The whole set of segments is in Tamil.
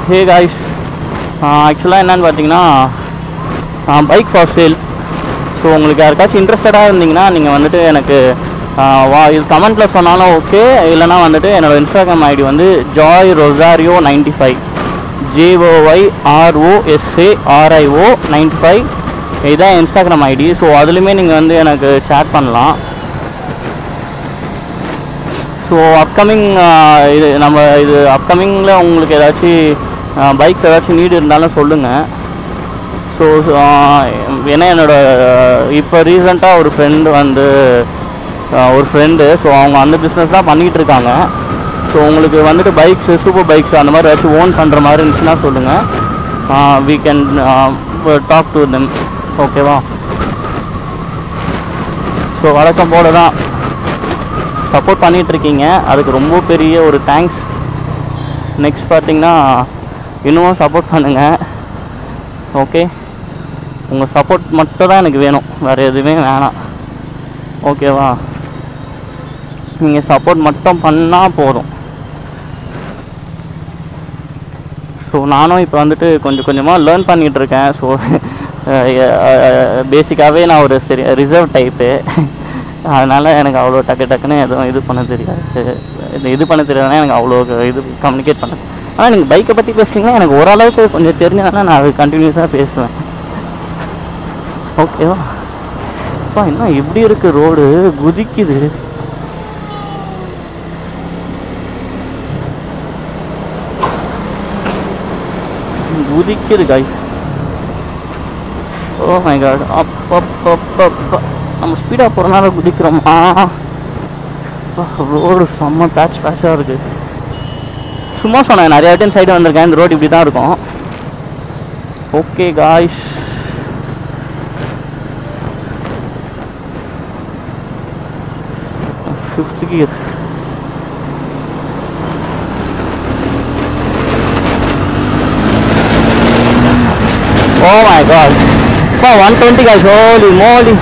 ஹே காய்ஸ், ஆக்சுவலாக என்னென்னு பார்த்தீங்கன்னா பைக் ஃபார் சேல். ஸோ உங்களுக்கு யாருக்காச்சும் இன்ட்ரெஸ்டடாக இருந்தீங்கன்னா நீங்கள் வந்துட்டு எனக்கு இது கமெண்ட்டில் சொன்னாலும் ஓகே, இல்லைனா வந்துட்டு என்னோடய இன்ஸ்டாகிராம் ஐடி வந்து ஜாய் ரொசாரியோ 95 JOYROSARIO 95 இதுதான் இன்ஸ்டாகிராம் ஐடி. ஸோ அதுலேயுமே நீங்கள் வந்து எனக்கு சேட் பண்ணலாம். ஸோ அப்கமிங் இது அப்கமிங்கில் உங்களுக்கு ஏதாச்சும் பைக்ஸ் ஏதாச்சும் நீடு இருந்தாலும் சொல்லுங்கள். ஸோ ஏன்னா இப்போ ரீசெண்டாக ஒரு ஃப்ரெண்டு ஸோ அவங்க அந்த பிஸ்னஸ் தான் பண்ணிகிட்டு இருக்காங்க. ஸோ உங்களுக்கு வந்துட்டு பைக்ஸு, சூப்பர் பைக்ஸ் அந்த மாதிரி ஏதாச்சும் ஓன் பண்ணுற மாதிரி இருந்துச்சுன்னா சொல்லுங்கள். we can talk to them. ஓகேவா? ஸோ வழக்கம் போல தான் சப்போர்ட் பண்ணிகிட்ருக்கீங்க, அதுக்கு ரொம்ப பெரிய ஒரு தேங்க்ஸ். நெக்ஸ்ட் பார்த்திங்கன்னா இன்னும் சப்போர்ட் பண்ணுங்கள். ஓகே, உங்கள் சப்போர்ட் மட்டும் தான் எனக்கு வேணும், வேறு எதுவுமே வேணாம். ஓகேவா? நீங்கள் சப்போர்ட் மட்டும் பண்ணால் போதும். ஸோ நானும் இப்போ வந்துட்டு கொஞ்சம் கொஞ்சமாக லேர்ன் பண்ணிகிட்ருக்கேன். ஸோ பேசிக்காகவே நான் ஒரு ரிசர்வ் டைப்பு, அதனால் எனக்கு அவ்வளோ டக்குன்னு எதுவும் இது பண்ண தெரியாதுன்னா எனக்கு அவ்வளோ இது கம்யூனிகேட் பண்ண. ஆனால் எனக்கு பைக்கை பற்றி பேசுனீங்கன்னா எனக்கு ஓரளவுக்கு கொஞ்சம் தெரிஞ்சதுனால நான் அது கண்டினியூஸாக பேசுவேன். ஓகேவா? அப்பா இன்னும் எப்படி இருக்குது ரோடு, குதிக்குது. குதிக்குது காய்ஸ். ஓ மை காட், அப்பப்பப்பப்பா நம்ம ஸ்பீடாக போகிறனால குதிக்கிறோமா? ரோடு செம்ம பேட்சாக இருக்குது. சும்மா சொன்னேன், நிறையா டைம் சைடு வந்திருக்கேன், இந்த ரோடு இப்படி தான் இருக்கும். Okay guys, fifth gear. Oh my god. Oh, 120 guys, holy moly.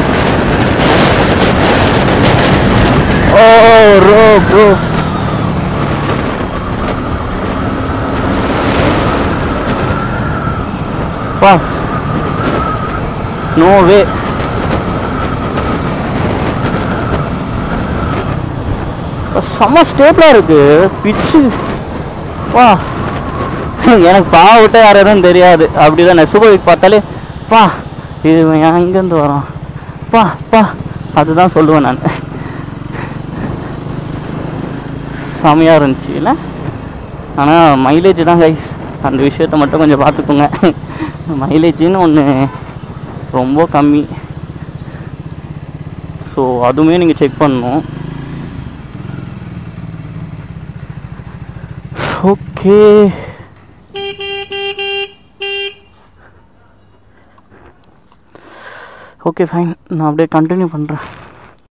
Oh, bro. Wow. No way. செம்ம ஸ்டேபிளாக இருக்குது பிச்சு. வா, எனக்கு பாவ விட்ட யாரும் தெரியாது, அப்படி தான் சூப்பர் பைக் பார்த்தாலே பா இது எங்கேருந்து வரோம் பா அதுதான் சொல்லுவேன் நான். செமையாக இருந்துச்சு இல்லை? ஆனால் மைலேஜ் தான் கைஸ், அந்த விஷயத்த மட்டும் கொஞ்சம் பார்த்துக்கோங்க. மைலேஜின்னு ஒன்று ரொம்ப கம்மி. ஸோ அதுவுமே நீங்கள் செக் பண்ணணும். ஓகே, ஓகே ஃபைன், நான் அப்படியே கண்டினியூ பண்ணுறேன்.